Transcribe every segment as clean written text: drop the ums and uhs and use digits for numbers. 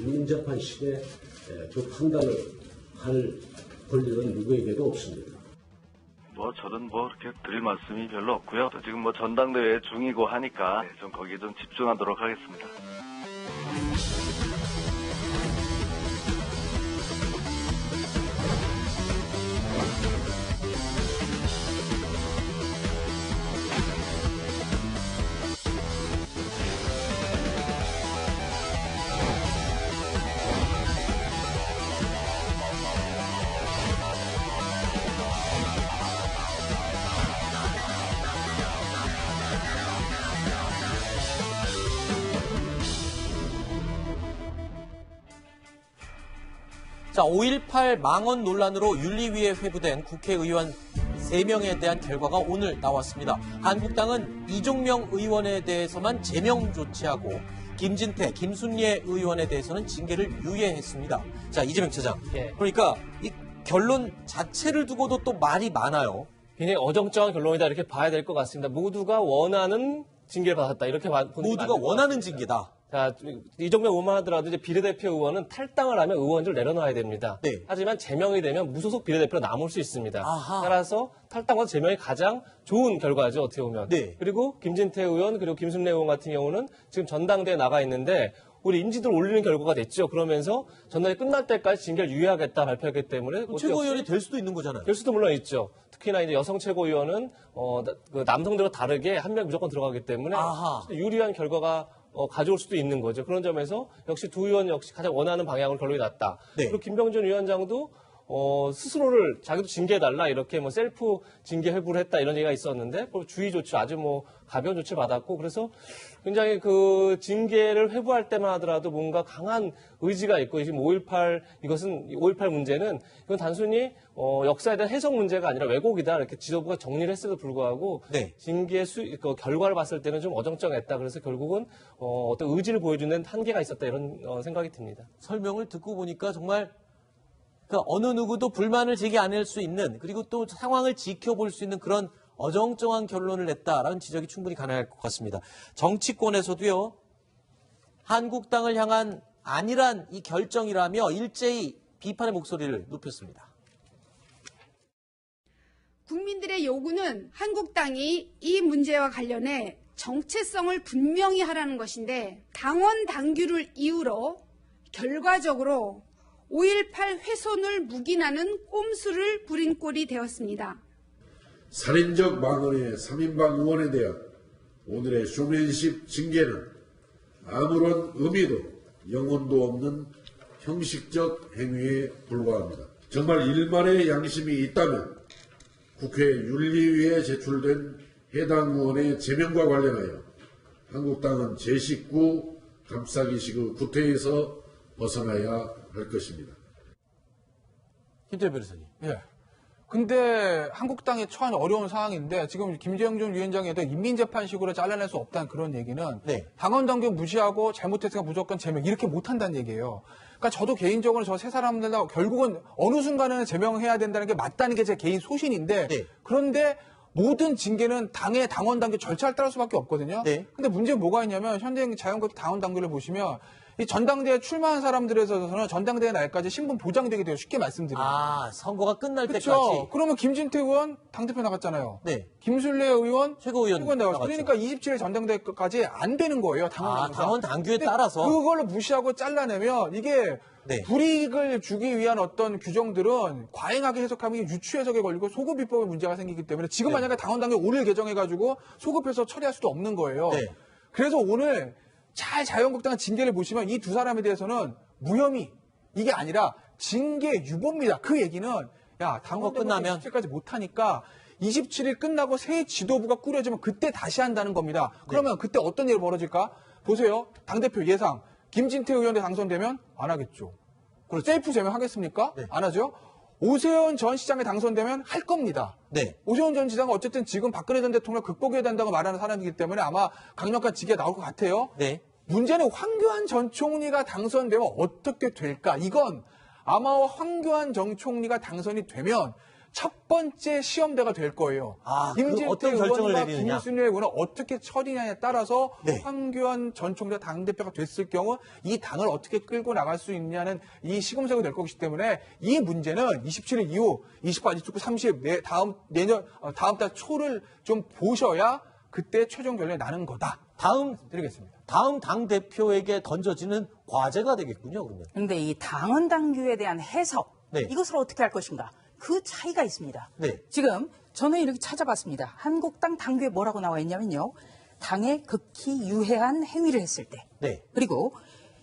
인민재판실에 그 판단을 할 권리는 누구에게도 없습니다. 저는 그렇게 드릴 말씀이 별로 없고요. 지금 전당대회 중이고 하니까 좀 거기에 좀 집중하도록 하겠습니다. 자, 5.18 망언 논란으로 윤리위에 회부된 국회의원 3명에 대한 결과가 오늘 나왔습니다. 한국당은 이종명 의원에 대해서만 제명 조치하고 김진태, 김순례 의원에 대해서는 징계를 유예했습니다. 자, 이재명 차장. 그러니까 이 결론 자체를 두고도 또 말이 많아요. 굉장히 어정쩡한 결론이다 이렇게 봐야 될 것 같습니다. 모두가 원하는 징계를 받았다 이렇게 보는 게 모두가 원하는 징계다. 자, 이종명 의원만 하더라도 이제 비례대표 의원은 탈당을 하면 의원직을 내려놔야 됩니다. 네. 하지만 제명이 되면 무소속 비례대표로 남을 수 있습니다. 아하. 따라서 탈당과 제명이 가장 좋은 결과죠, 어떻게 보면. 네. 그리고 김진태 의원 그리고 김순례 의원 같은 경우는 지금 전당대에 나가 있는데 우리 인지도를 올리는 결과가 됐죠. 그러면서 전당이 끝날 때까지 징계를 유예하겠다 발표했기 때문에 최고위원이 될 수도 있는 거잖아요. 될 수도 물론 있죠. 특히나 이제 여성 최고위원은 그 남성들과 다르게 한 명 무조건 들어가기 때문에 아하. 유리한 결과가 가져올 수도 있는 거죠. 그런 점에서 역시 두 의원 역시 가장 원하는 방향으로 결론이 났다. 네. 그리고 김병준 위원장도 스스로를 자기도 징계해달라 이렇게 셀프 징계 회부를 했다 이런 얘기가 있었는데 주의 조치 아주 가벼운 조치 받았고 그래서 굉장히 그 징계를 회부할 때만 하더라도 뭔가 강한 의지가 있고 지금 5.18 문제는 이건 단순히 역사에 대한 해석 문제가 아니라 왜곡이다 이렇게 지도부가 정리를 했음에도 불구하고 네. 징계 그 결과를 봤을 때는 좀 어정쩡했다. 그래서 결국은 어떤 의지를 보여주는 한계가 있었다 이런 생각이 듭니다. 설명을 듣고 보니까 정말 그러니까 어느 누구도 불만을 제기 안 할 수 있는 그리고 또 상황을 지켜볼 수 있는 그런 어정쩡한 결론을 냈다라는 지적이 충분히 가능할 것 같습니다. 정치권에서도요. 한국당을 향한 안일한 이 결정이라며 일제히 비판의 목소리를 높였습니다. 국민들의 요구는 한국당이 이 문제와 관련해 정체성을 분명히 하라는 것인데 당원 당규를 이유로 결과적으로 5.18 훼손을 묵인하는 꼼수를 부린 꼴이 되었습니다. 살인적 망언의 3인방 의원에 대한 오늘의 쇼맨십 징계는 아무런 의미도 영혼도 없는 형식적 행위에 불과합니다. 정말 일말의 양심이 있다면 국회 윤리위에 제출된 해당 의원의 제명과 관련하여 한국당은 제19 감싸기식의 구태에서 벗어나야 할 것입니다. 김태현 변호사님. 예. 근데 한국당이 처한 어려운 상황인데 지금 김정준 위원장에도 인민재판식으로 잘라낼 수 없다는 그런 얘기는 네. 당원 당규 무시하고 잘못했으니까 무조건 제명 이렇게 못한다는 얘기예요. 그러니까 저도 개인적으로 저 세 사람들 다 결국은 어느 순간에는 제명해야 된다는 게 맞다는 게 제 개인 소신인데 네. 그런데 모든 징계는 당의 당원 당규 절차를 따를 수밖에 없거든요. 네. 근데 문제는 뭐가 있냐면 현대 자유한국당 당원 당규를 보시면 이 전당대회 출마한 사람들에 있어서는 전당대회 날까지 신분 보장되게 돼요. 쉽게 말씀드리면. 아, 선거가 끝날 그렇죠. 때까지. 그러면 김진태 의원 당대표 나갔잖아요. 네. 김순례 의원 최고위원 나갔어요. 나갔죠. 그러니까 27일 전당대회까지 안 되는 거예요. 당원 당규에 근데 따라서. 그걸로 무시하고 잘라내면 이게 네. 불이익을 주기 위한 어떤 규정들은 과잉하게 해석하면 이게 유추 해석에 걸리고 소급 입법에 문제가 생기기 때문에 지금 네. 만약에 당원 당규 오늘 개정해가지고 소급해서 처리할 수도 없는 거예요. 네. 그래서 오늘 잘 자유한국당 징계를 보시면 이 두 사람에 대해서는 무혐의 이게 아니라 징계 유보입니다. 그 얘기는 야 당원 끝나면 27일까지 못하니까 27일 끝나고 새 지도부가 꾸려지면 그때 다시 한다는 겁니다. 그러면 그때 어떤 일이 벌어질까? 보세요. 당대표 예상 김진태 의원이 당선되면 안 하겠죠. 그리고 셀프 제명하겠습니까? 네. 안 하죠. 오세훈 전 시장이 당선되면 할 겁니다. 네. 오세훈 전 지사가 어쨌든 지금 박근혜 전 대통령 극복해야 된다고 말하는 사람이기 때문에 아마 강력한 징계가 나올 것 같아요. 네. 문제는 황교안 전 총리가 당선되면 어떻게 될까? 이건 아마 황교안 전 총리가 당선이 되면 첫 번째 시험대가 될 거예요. 그 어떤 결정을 의원과 내리느냐. 김순례 의원은 어떻게 처리냐에 따라서 네. 황교안 전 총재 당대표가 됐을 경우 이 당을 어떻게 끌고 나갈 수 있냐는 이 시금석이 될 것이기 때문에 이 문제는 27일 이후 28, 29, 30 다음 달 초를 좀 보셔야 그때 최종 결론이 나는 거다. 드리겠습니다. 다음 당 대표에게 던져지는 과제가 되겠군요. 그러면. 그런데 이 당헌 당규에 대한 해석, 네. 이것을 어떻게 할 것인가? 그 차이가 있습니다. 네. 지금 저는 이렇게 찾아봤습니다. 한국당 당규에 뭐라고 나와 있냐면요. 당에 극히 유해한 행위를 했을 때, 네. 그리고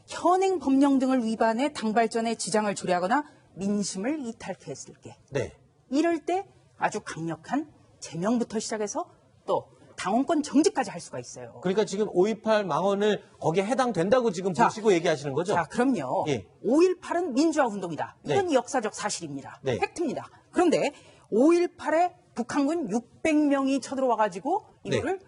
현행 법령 등을 위반해 당 발전에 지장을 초래하거나 민심을 이탈케 했을 때, 네. 이럴 때 아주 강력한 제명부터 시작해서 또 당원권 정지까지 할 수가 있어요. 그러니까 지금 5.18 망언을 거기에 해당된다고 지금 자, 보시고 얘기하시는 거죠? 자, 그럼요. 예. 5.18은 민주화 운동이다. 이건 네. 역사적 사실입니다. 네. 팩트입니다. 그런데 5.18에 북한군 600명이 쳐들어와가지고 이거를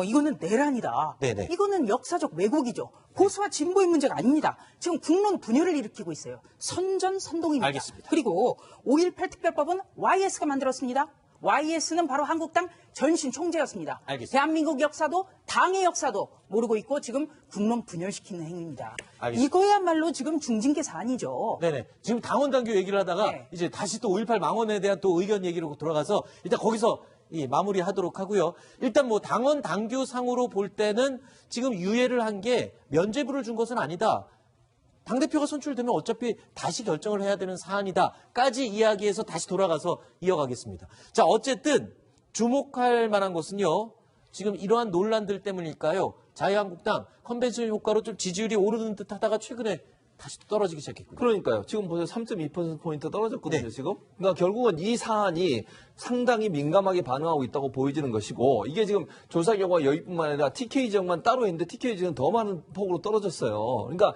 이거는 내란이다. 네네. 이거는 역사적 왜곡이죠. 보수와 진보의 문제가 아닙니다. 지금 국론 분열을 일으키고 있어요. 선전선동입니다. 알겠습니다. 그리고 5.18 특별법은 YS가 만들었습니다. YS는 바로 한국당 전신 총재였습니다. 알겠습니다. 대한민국 역사도 당의 역사도 모르고 있고 지금 국론 분열시키는 행위입니다. 알겠습니다. 이거야말로 지금 중징계 사안이죠. 네네. 지금 당원 당규 얘기를 하다가 네. 이제 다시 또 5.18 망언에 대한 또 의견 얘기로 돌아가서 일단 거기서 마무리하도록 하고요. 일단 뭐 당원 당규 상으로 볼 때는 지금 유예를 한 게 면죄부를 준 것은 아니다. 당대표가 선출되면 어차피 다시 결정을 해야 되는 사안이다까지 이야기해서 다시 돌아가서 이어가겠습니다. 자, 어쨌든 주목할 만한 것은요. 지금 이러한 논란들 때문일까요? 자유한국당 컨벤션 효과로 좀 지지율이 오르는 듯 하다가 최근에 다시 떨어지기 시작했군요. 그러니까요. 지금 보세요. 3.2%포인트 떨어졌거든요, 네. 지금. 그러니까 결국은 이 사안이 상당히 민감하게 반응하고 있다고 보여지는 것이고, 이게 지금 조사 결과 여기뿐만 아니라 TK 지역만 따로 했는데 TK 지역은 더 많은 폭으로 떨어졌어요. 그러니까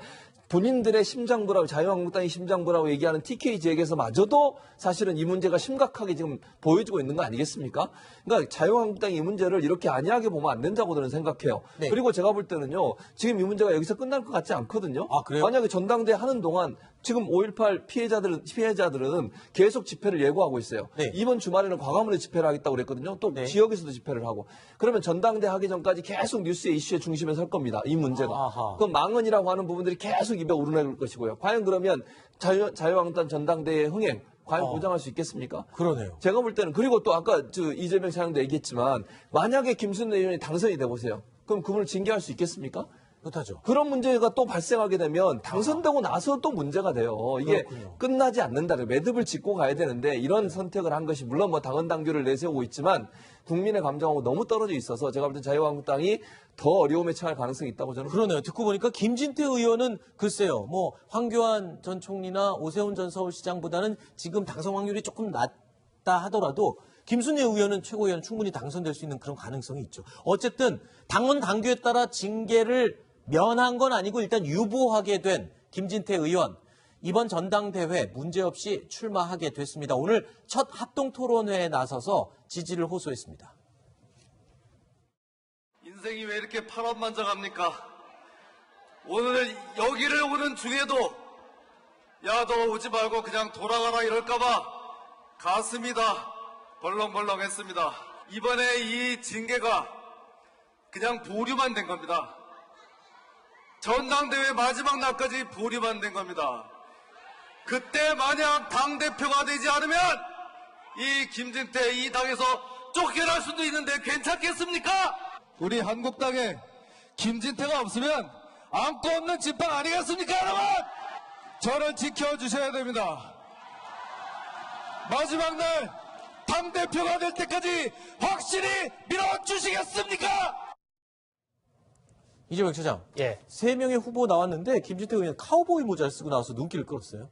본인들의 심장부라고, 자유한국당의 심장부라고 얘기하는 TK 지역에서마저도 사실은 이 문제가 심각하게 지금 보여지고 있는 거 아니겠습니까? 그러니까 자유한국당이 이 문제를 이렇게 안이하게 보면 안 된다고 저는 생각해요. 네. 그리고 제가 볼 때는요, 지금 이 문제가 여기서 끝날 것 같지 않거든요. 아, 그래요? 만약에 전당대회 하는 동안 지금 5.18 피해자들은 계속 집회를 예고하고 있어요. 네. 이번 주말에는 광화문에 집회를 하겠다고 그랬거든요. 또 네. 지역에서도 집회를 하고. 그러면 전당대회 하기 전까지 계속 뉴스의 이슈의 중심에 설 겁니다. 이 문제가. 아하. 그럼 망언이라고 하는 부분들이 계속 입에 오르내릴 것이고요. 과연 그러면 자유한국당 전당대회 흥행 과연 보장할 수 있겠습니까? 그러네요. 제가 볼 때는, 그리고 또 아까 이재명 차장도 얘기했지만, 만약에 김순례 의원이 당선이 돼 보세요. 그럼 그분을 징계할 수 있겠습니까? 못하죠. 그런 문제가 또 발생하게 되면 당선되고 나서 또 문제가 돼요. 이게 그렇군요. 끝나지 않는다는, 매듭을 짓고 가야 되는데 이런 선택을 한 것이, 물론 뭐 당헌 당규를 내세우고 있지만 국민의 감정하고 너무 떨어져 있어서 제가 볼 때 자유한국당이 더 어려움에 처할 가능성이 있다고 저는. 그러네요. 듣고 보니까 김진태 의원은 글쎄요. 뭐 황교안 전 총리나 오세훈 전 서울시장보다는 지금 당선 확률이 조금 낮다 하더라도 김순례 의원은 최고위원 충분히 당선될 수 있는 그런 가능성이 있죠. 어쨌든 당헌 당규에 따라 징계를 면한 건 아니고 일단 유보하게 된 김진태 의원. 이번 전당대회 문제없이 출마하게 됐습니다. 오늘 첫 합동토론회에 나서서 지지를 호소했습니다. 인생이 왜 이렇게 파란만장합니까? 오늘 여기를 오는 중에도 야, 너 오지 말고 그냥 돌아가라 이럴까봐 가슴이 다 벌렁벌렁했습니다. 이번에 이 징계가 그냥 보류만 된 겁니다. 전당대회 마지막 날까지 보류만 된 겁니다. 그때 만약 당대표가 되지 않으면 이 김진태 이 당에서 쫓겨날 수도 있는데 괜찮겠습니까? 우리 한국당에 김진태가 없으면 안고 없는 집단 아니겠습니까, 여러분? 저를 지켜주셔야 됩니다. 마지막 날 당대표가 될 때까지 확실히 밀어주시겠습니까? 이재명 차장. 예. 3명의 후보 나왔는데 김진태 의원 카우보이 모자를 쓰고 나와서 눈길을 끌었어요.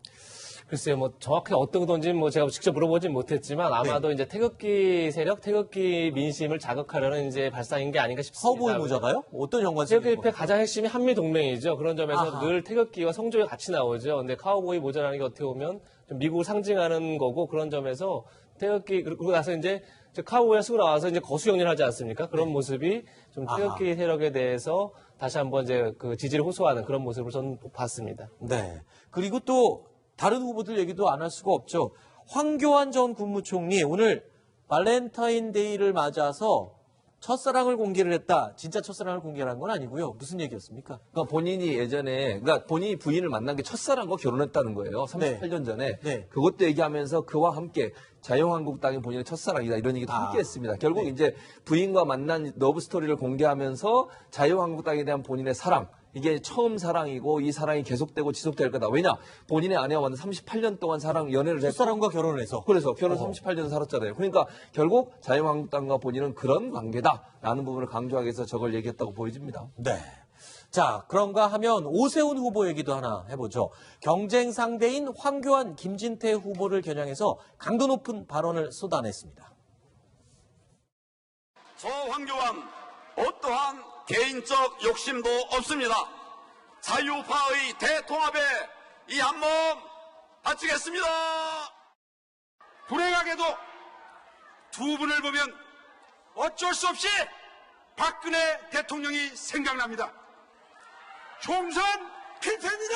글쎄요, 뭐 정확히 어떤 건지 뭐 제가 직접 물어보진 못했지만 아마도 이제 태극기 세력, 태극기 민심을 자극하려는 이제 발상인 게 아닌가 싶습니다. 카우보이 모자가요? 어떤 연관성이 태극기협회 가장 핵심이 한미 동맹이죠. 그런 점에서 아하. 늘 태극기와 성조가 같이 나오죠. 근데 카우보이 모자라는 게 어떻게 보면 좀 미국을 상징하는 거고, 그런 점에서 태극기, 그리고 나서 이제 카우보이를 쓰고 나와서 이제 거수경련을 하지 않습니까? 그런 모습이 좀 태극기 세력에 대해서 다시 한번 이제 그 지지를 호소하는 그런 모습을 저는 봤습니다. 네. 그리고 또 다른 후보들 얘기도 안 할 수가 없죠. 황교안 전 국무총리 오늘 발렌타인데이를 맞아서 첫사랑을 공개를 했다. 진짜 첫사랑을 공개한 건 아니고요. 무슨 얘기였습니까? 그러니까 본인이 예전에, 그러니까 본인이 부인을 만난 게 첫사랑과 결혼했다는 거예요. 38년 전에. 네. 그것도 얘기하면서 그와 함께 자유한국당이 본인의 첫사랑이다. 이런 얘기도 함께 했습니다. 결국 이제 부인과 만난 러브스토리를 공개하면서 자유한국당에 대한 본인의 사랑, 이게 처음 사랑이고 이 사랑이 계속되고 지속될 거다. 왜냐? 본인의 아내와 완전 38년 동안 연애를 했고. 첫사랑과 결혼을 해서. 그래서 결혼 38년 살았잖아요. 그러니까 결국 자유한국당과 본인은 그런 관계다라는 부분을 강조하기 위해서 저걸 얘기했다고 보여집니다. 네. 자, 그런가 하면 오세훈 후보 얘기도 하나 해보죠. 경쟁 상대인 황교안, 김진태 후보를 겨냥해서 강도 높은 발언을 쏟아냈습니다. 저 황교안 어떠한 개인적 욕심도 없습니다. 자유파의 대통합에 이 한 몸 바치겠습니다. 불행하게도 두 분을 보면 어쩔 수 없이 박근혜 대통령이 생각납니다. 총선 필패입니다.